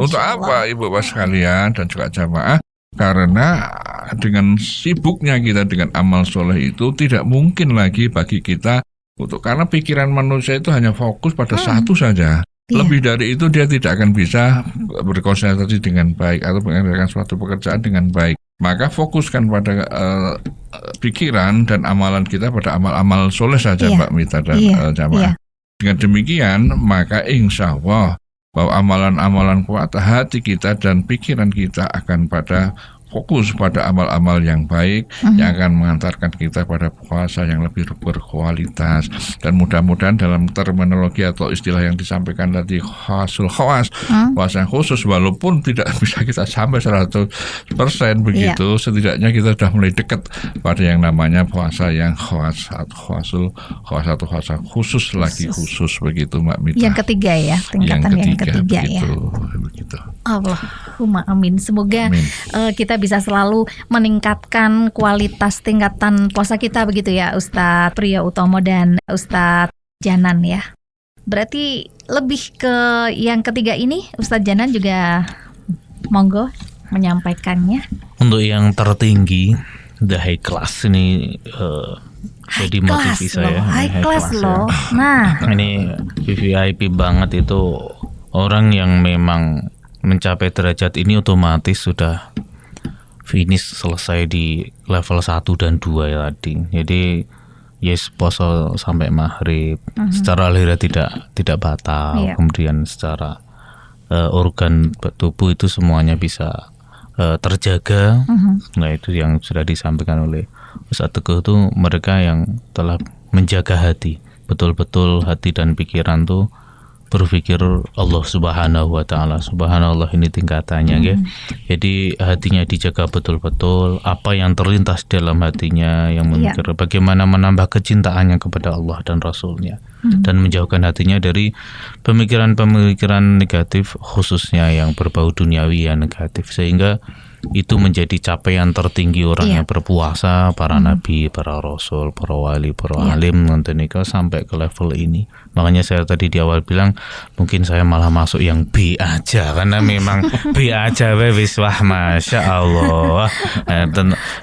C: Untuk apa Ibu Bapak sekalian dan juga jamaah? Karena dengan sibuknya kita dengan amal soleh itu tidak mungkin lagi bagi kita karena pikiran manusia itu hanya fokus pada satu saja. Lebih dari itu dia tidak akan bisa berkonsentrasi dengan baik atau mengerjakan suatu pekerjaan dengan baik. Maka fokuskan pada pikiran dan amalan kita pada amal-amal soleh saja Mbak Mita dan jamaah. Dengan demikian maka insya Allah bahwa amalan-amalan kuat hati kita dan pikiran kita akan pada fokus pada amal-amal yang baik yang akan mengantarkan kita pada puasa yang lebih berkualitas. Dan mudah-mudahan dalam terminologi atau istilah yang disampaikan tadi khawasul khawas, puasa yang khusus, walaupun tidak bisa kita sampai 100% begitu, setidaknya kita sudah mulai dekat pada yang namanya puasa yang khawasul khawas atau puasa khusus lagi khusus begitu Mbak Mita.
B: Yang ketiga ya, tingkatan yang ketiga
C: begitu.
B: Allahumma amin. Semoga kita bisa selalu meningkatkan kualitas tingkatan puasa kita begitu ya Ustadz Priyo Utomo dan Ustadz Janan ya. Berarti lebih ke yang ketiga ini Ustadz Janan juga monggo menyampaikannya. Untuk yang tertinggi the high class ini jadi motivasi saya. High class loh. Nah,
D: ini VIP banget itu orang yang memang mencapai derajat ini otomatis sudah finish selesai di level 1 dan 2 ya tadi. Jadi yes, poso sampai maghrib, secara lahiriah tidak batal,
B: Iya.
D: kemudian secara organ tubuh itu semuanya bisa terjaga. Nah, itu yang sudah disampaikan oleh Ustaz Teguh, itu mereka yang telah menjaga hati, betul-betul hati dan pikiran tuh berpikir Allah Subhanahu wa taala. Subhanallah, ini tingkatannya ya. Jadi hatinya dijaga betul-betul, apa yang terlintas dalam hatinya, yang memikir bagaimana menambah kecintaannya kepada Allah dan Rasulnya, dan menjauhkan hatinya dari pemikiran-pemikiran negatif, khususnya yang berbau duniawi yang negatif, sehingga itu menjadi capaian tertinggi orang yang berpuasa, para nabi, para rasul, para wali, para alim, nonton nikah sampai ke level ini. Makanya saya tadi di awal bilang mungkin saya malah masuk yang B aja, karena memang B aja wis wah masya Allah.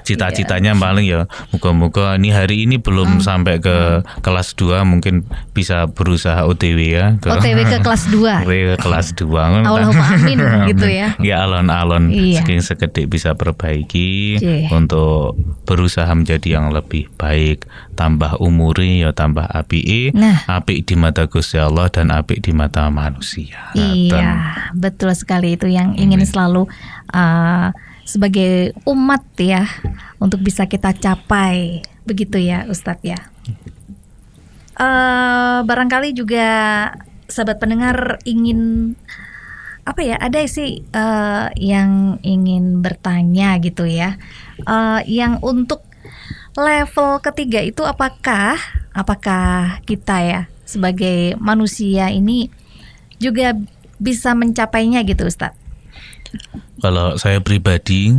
D: Cita-citanya paling ya moga-moga ini hari ini belum sampai ke kelas 2, mungkin bisa berusaha OTW ya.
B: OTW ke kelas 2.
D: OTW ke kelas 2.
B: Allahumma amin gitu ya.
D: Ya alon-alon sekedip bisa perbaiki untuk berusaha menjadi yang lebih baik, tambah umuri ya tambah apik, apik di mata Gusti Allah dan apik di mata manusia.
B: Iya, betul sekali, itu yang ingin selalu sebagai umat ya untuk bisa kita capai, begitu ya Ustadz ya. Barangkali juga sahabat pendengar ingin ada sih yang ingin bertanya gitu ya, yang untuk level ketiga itu apakah kita ya sebagai manusia ini juga bisa mencapainya gitu Ustadz?
D: Kalau saya pribadi,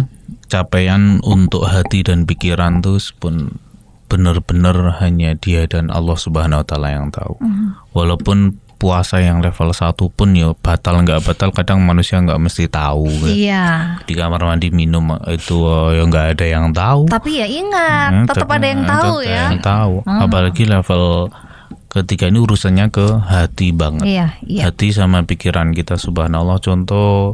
D: capaian untuk hati dan pikiran tuh pun benar-benar hanya Dia dan Allah Subhanahu wa taala yang tahu. Walaupun puasa yang level 1 pun ya batal nggak batal, kadang manusia nggak mesti tahu.
B: Iya.
D: Di kamar mandi minum itu ya nggak ada yang tahu.
B: Tapi ya ingat, tetap ada yang tahu ya.
D: Yang tahu. Apalagi level ketiga ini urusannya ke hati banget.
B: Iya.
D: Hati sama pikiran kita, subhanallah. Contoh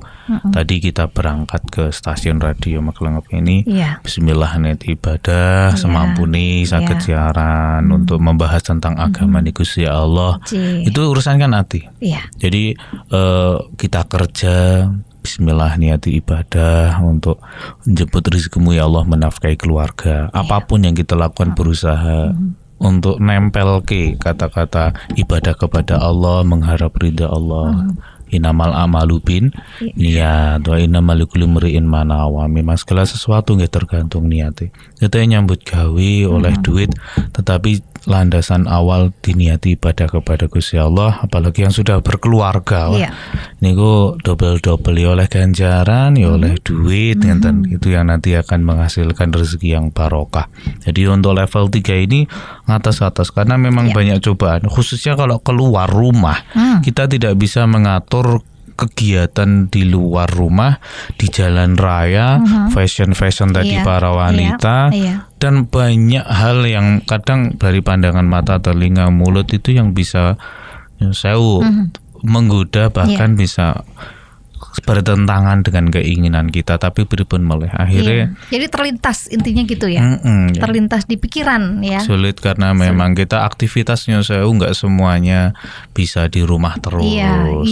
D: tadi kita berangkat ke stasiun radio Magelang ini. Bismillah niat ibadah semampu nih sakit siaran untuk membahas tentang agama nih Gusti Allah. Itu urusan kan hati. Jadi kita kerja Bismillah niati ibadah untuk menjemput rezekimu ya Allah, menafkahi keluarga. Apapun yang kita lakukan berusaha untuk nempel ke kata-kata ibadah kepada Allah, mengharap ridha Allah. Inamal amalu bin niat wa innamal likulli imri'in ma nawa. Memang segala sesuatu nggak tergantung niatnya. Kita nyambut gawe oleh duit, tetapi landasan awal diniati ibadah kepada Gusti Allah, apalagi yang sudah berkeluarga. Niku double ya oleh ganjaran ya oleh duit, itu yang nanti akan menghasilkan rezeki yang barokah. Jadi untuk level 3 ini atas karena memang banyak cobaan, khususnya kalau keluar rumah. Kita tidak bisa mengatur kegiatan di luar rumah, di jalan raya, fashion tadi para wanita, dan banyak hal yang kadang dari pandangan mata, telinga, mulut itu yang bisa menggoda, bahkan bisa bertentangan dengan keinginan kita, tapi pripun meleh akhirnya.
B: Jadi terlintas intinya gitu ya. Terlintas di pikiran ya. Sulit
D: karena memang kita aktivitasnya nggak semuanya bisa di rumah terus.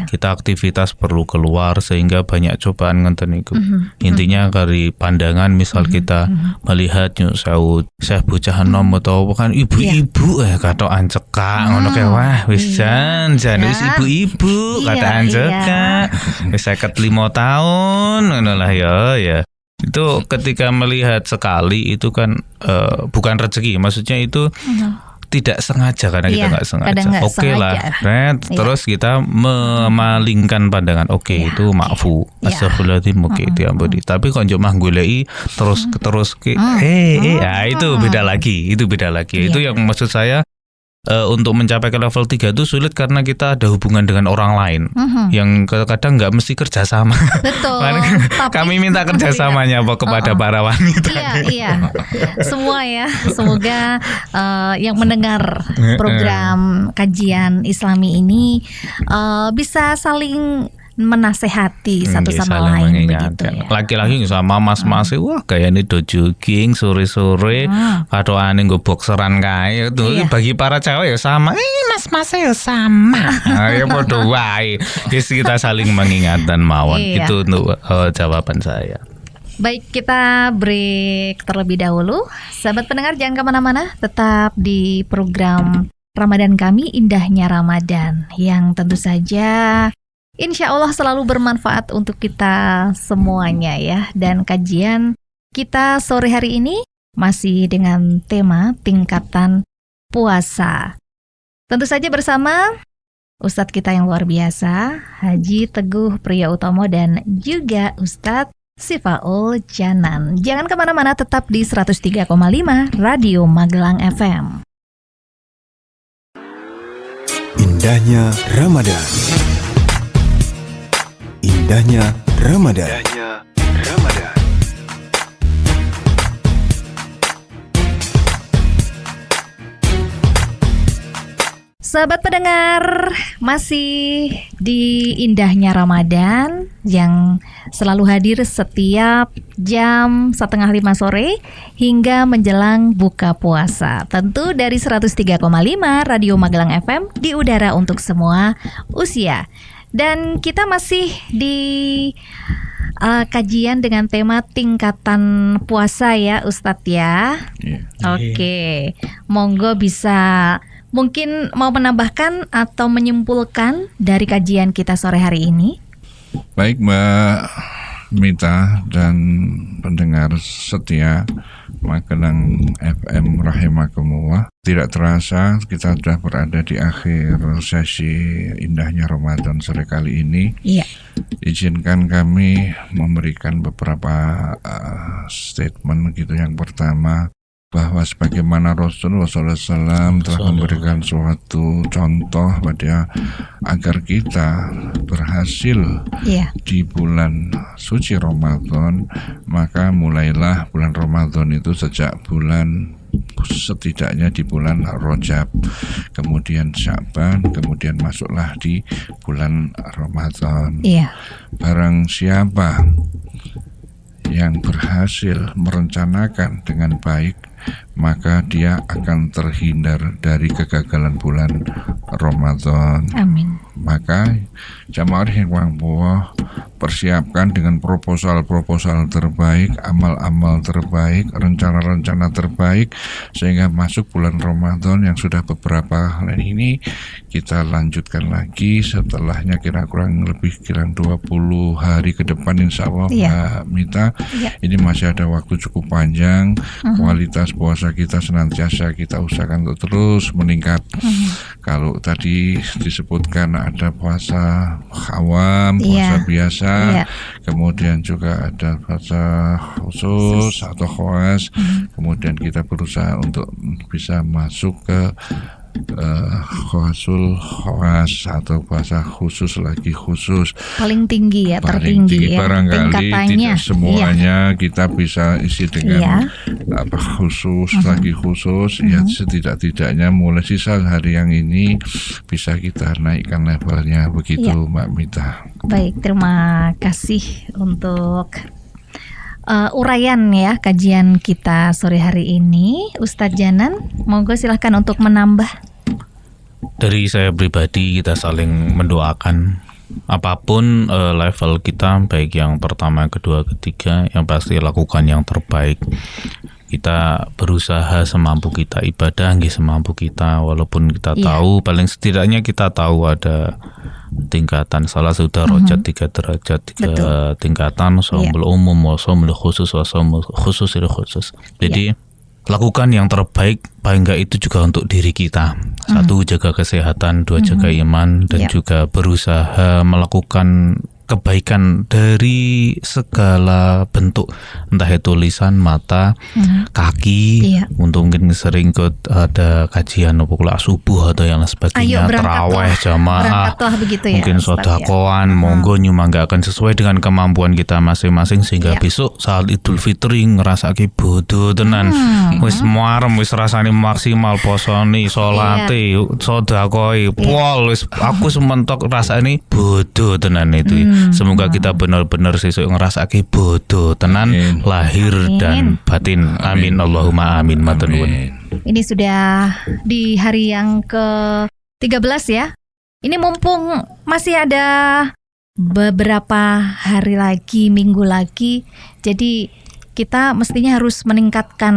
D: Kita aktivitas perlu keluar sehingga banyak cobaan ngenten iku. Intinya dari pandangan, misal kita melihat saya bocah nom atau bukan ibu-ibu kata ancekak ngono kae wah wis jan wis ibu-ibu kata ancekak. Wis 55 tahun ngono lah ya. Itu ketika melihat sekali itu kan bukan rezeki, maksudnya itu tidak sengaja karena kita nggak sengaja. Oke lah, terus kita memalingkan pandangan. Itu maafu, astagfirullahaladzim, diampuni. Tapi kok njok mah goleki terus itu beda lagi. Itu yang maksud saya. Untuk mencapai ke level 3 itu sulit karena kita ada hubungan dengan orang lain yang kadang nggak mesti kerjasama.
B: Betul.
D: Kami minta kerjasamanya kepada para wanita.
B: Iya. Semua ya. Semoga yang mendengar program kajian Islami ini bisa saling menasehati satu
D: Nggih,
B: sama
D: saling
B: lain begitu
D: mengingatkan.
B: ya.
D: Laki-laki sama mas-mas wah kayaknya do jogging sore-sore katoane nggo bokseran kae itu
B: Iya.
D: bagi para cewek ya sama. Mas-mas ya sama. Ya padha wae. Wis kita saling mengingatkan mawon.
B: Iya.
D: Itu untuk jawaban saya.
B: Baik, kita break terlebih dahulu. Sahabat pendengar jangan kemana-mana, tetap di program Ramadan kami, Indahnya Ramadan, yang tentu saja insya Allah selalu bermanfaat untuk kita semuanya ya. Dan kajian kita sore hari ini masih dengan tema tingkatan puasa. Tentu saja bersama Ustadz kita yang luar biasa, Haji Teguh Priyotomo dan juga Ustadz Sifaul Janan. Jangan kemana-mana, tetap di 103,5 Radio Magelang FM.
A: Indahnya Ramadan. Indahnya Ramadan.
B: Sahabat pendengar, masih di Indahnya Ramadan yang selalu hadir setiap jam 4:30 sore hingga menjelang buka puasa. Tentu dari 103,5 Radio Magelang FM di udara untuk semua usia. Dan kita masih di kajian dengan tema tingkatan puasa ya Ustadz ya.
C: Iya.
B: Oke, monggo bisa mungkin mau menambahkan atau menyimpulkan dari kajian kita sore hari ini.
C: Baik Mbak Mita dan pendengar setia Magelang FM rahimakumullah. Tidak terasa kita sudah berada di akhir sesi Indahnya Ramadan sore kali ini.
B: Iya.
C: Izinkan kami memberikan beberapa statement gitu. Yang pertama, bahwa sebagaimana Rasulullah SAW telah memberikan suatu contoh pada agar kita berhasil
B: Iya.
C: di bulan suci Ramadan, maka mulailah bulan Ramadan itu sejak bulan setidaknya di bulan Rajab, kemudian Sya'ban, kemudian masuklah di bulan Ramadan.
B: Iya.
C: Barang siapa yang berhasil merencanakan dengan baik, maka dia akan terhindar dari kegagalan bulan Ramadan.
B: Amin.
C: Maka jamaah yang Allah persiapkan dengan proposal-proposal terbaik, amal-amal terbaik, rencana-rencana terbaik, sehingga masuk bulan Ramadan yang sudah beberapa hari ini kita lanjutkan lagi setelahnya kurang lebih 20 hari ke depan insya Allah.
B: Iya.
C: Mbak Mita,
B: Iya.
C: ini masih ada waktu cukup panjang. Kualitas puasa kita senantiasa kita usahakan untuk terus meningkat. Kalau tadi disebutkan ada puasa awam, puasa
B: Iya.
C: biasa,
B: Iya.
C: kemudian juga ada puasa khusus atau khawas, kemudian kita berusaha untuk bisa masuk ke khawasul khawas atau puasa khusus lagi khusus.
B: Paling tinggi ya,
C: Paling
B: tertinggi
C: tinggi
B: ya
C: barangkali
B: tingkatannya.
C: tidak semuanya kita bisa isi dengan apa khusus lagi khusus, ya setidak-tidaknya mulai sisa hari yang ini bisa kita naikkan levelnya begitu.
B: Iya.
C: Mbak Mita.
B: Baik, terima kasih untuk uraian ya kajian kita sore hari ini. Ustadz Janan, monggo silahkan untuk menambah.
D: Dari saya pribadi kita saling mendoakan apapun level kita, baik yang pertama, kedua, ketiga, yang pasti lakukan yang terbaik. Kita berusaha semampu kita, ibadah nggih semampu kita, walaupun kita tahu paling setidaknya kita tahu ada tingkatan salah satu derajat, 3 derajat, 3 tingkatan, shaumul umum, shaumul khusus, shaumul khusus. Jadi lakukan yang terbaik, paling enggak itu juga untuk diri kita. Satu, jaga kesehatan, dua, jaga iman, dan juga berusaha melakukan kebaikan dari segala bentuk, entah itu lisan, mata, kaki.
B: Iya.
D: Untuk mungkin sering ikut ada kajian pukul subuh atau yang lain sebagainya, terawih jamaah,
B: berangkatlah begitu ya,
D: mungkin
B: Ustaz,
D: sodakoan, monggo nyumbanggaken sesuai dengan kemampuan kita masing-masing sehingga
B: Iya.
D: besok saat Idul Fitri ngerasake bodoh tenan. Wis muarem, wis rasane maksimal posone, salate, sedekah, pol wis aku sementok rasane bodoh tenan itu. Semoga kita benar-benar sesuk ngrasake bodoh tenan,
C: Amin.
D: lahir dan batin. Amin Allahumma amin. Matur nuwun.
B: Ini sudah di hari yang ke-13 ya. Ini mumpung masih ada beberapa hari lagi, minggu lagi. Jadi kita mestinya harus meningkatkan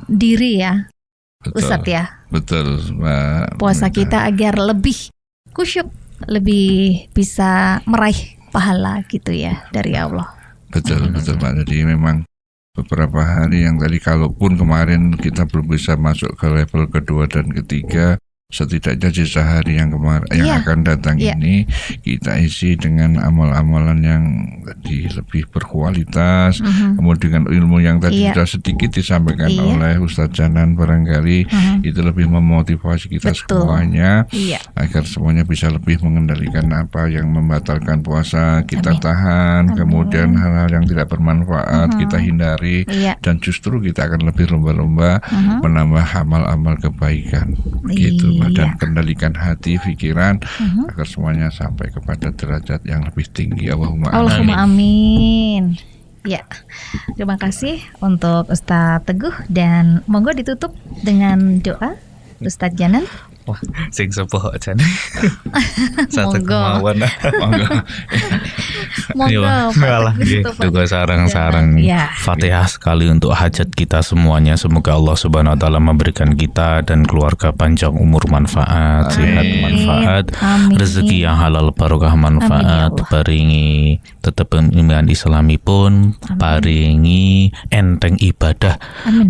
B: diri ya, Ustadz ya.
C: Betul, Mbak.
B: Puasa kita agar lebih kusyuk, lebih bisa meraih pahala gitu ya dari Allah.
C: Betul Pak. Jadi memang beberapa hari yang tadi, kalaupun kemarin kita belum bisa masuk ke level kedua dan ketiga, setidaknya sisa hari yang kemarin yang akan datang ini kita isi dengan amal-amalan yang tadi lebih berkualitas, kemudian ilmu yang tadi sudah sedikit disampaikan oleh Ustadz Janan barangkali itu lebih memotivasi kita semuanya agar semuanya bisa lebih mengendalikan apa yang membatalkan puasa kita tahan, kemudian hal-hal yang tidak bermanfaat kita hindari, dan justru kita akan lebih lomba-lomba menambah amal-amal kebaikan begitu. Dan kendalikan hati, pikiran agar semuanya sampai kepada derajat yang lebih tinggi.
B: Allahumma amin. Ya, terima kasih untuk Ustadz Teguh, dan monggo ditutup dengan doa Ustadz Janan.
D: Wah, sing sepuh aja. Satu
B: Monggo.
D: kemauan.
B: Monggo,
D: Pak. Juga sarang-sarang Fatihah sekali untuk hajat kita semuanya. Semoga Allah Subhanahu wa taala memberikan kita dan keluarga panjang umur, manfaat, sehat manfaat, rezeki yang halal, barokah manfaat, paringi tetap iman Islami pun, paringi enteng ibadah,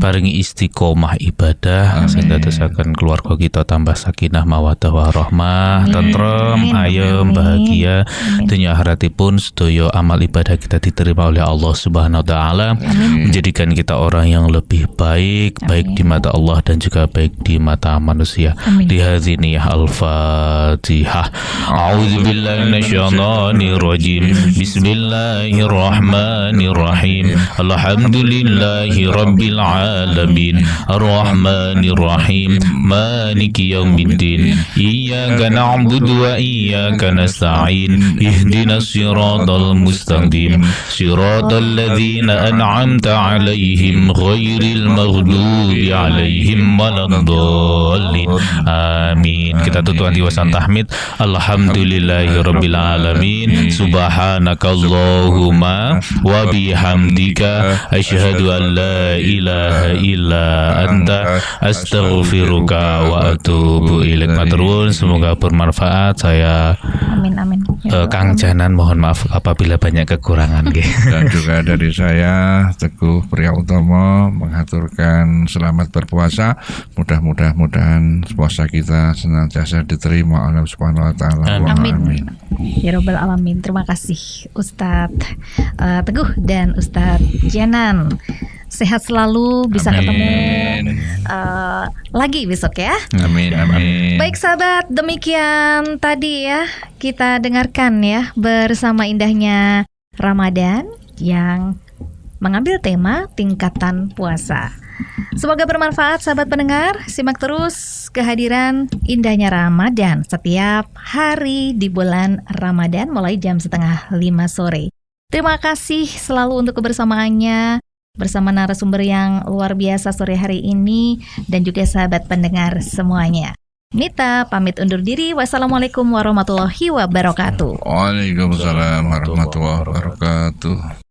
D: paringi istiqomah ibadah, sehingga tesakan keluarga kita tambah sakinah mawaddah warahmah, tentrem, ayem, bahagia dunia akhiratipun. Sedaya amal ibadah kita diterima oleh Allah Subhanahu wa taala, menjadikan kita orang yang lebih baik, baik di mata Allah dan juga baik di mata manusia. Lihadzini al-Fatihah. A'udzubillahi minasyaitonir rajim. Bismillahirrahmanirrahim. Alhamdulillahi rabbil alamin. Arrahmanir rahim. Maliki yaumiddin. Iyyaka na'budu wa iyyaka nasta'in. Ihdinas siratal mustaqim. Siratal ladzina an'amta 'alaihim ghairil maghdubi 'alaihim waladdallin. Amin. Kita tutup hati wasan tahmid. Alhamdulillahirabbil alamin. Subhanakallahumma wa bihamdika asyhadu an la ilaha illa anta astaghfiruka wa atubu ilaik. Maturun, semoga bermanfaat. Saya
B: Amin.
D: Kang Janan mohon maaf apabila banyak kekurangan.
C: Dan juga dari saya Teguh Priyotomo mengaturkan selamat berpuasa. Mudah-mudahan puasa kita senantiasa diterima oleh Subhanahu wa taala.
B: Amin. Ya Rabbal alamin. Terima kasih Ustadz Teguh dan Ustadz Janan. Sehat selalu, bisa ketemu lagi besok ya.
C: Amin.
B: Baik sahabat, demikian tadi ya kita dengarkan ya bersama indahnya Ramadan yang mengambil tema tingkatan puasa. Semoga bermanfaat sahabat pendengar. Simak terus kehadiran indahnya Ramadan setiap hari di bulan Ramadan mulai jam 4:30 sore. Terima kasih selalu untuk kebersamaannya bersama narasumber yang luar biasa sore hari ini, dan juga sahabat pendengar semuanya. Mita pamit undur diri. Wassalamualaikum warahmatullahi wabarakatuh.
C: Waalaikumsalam warahmatullahi wabarakatuh.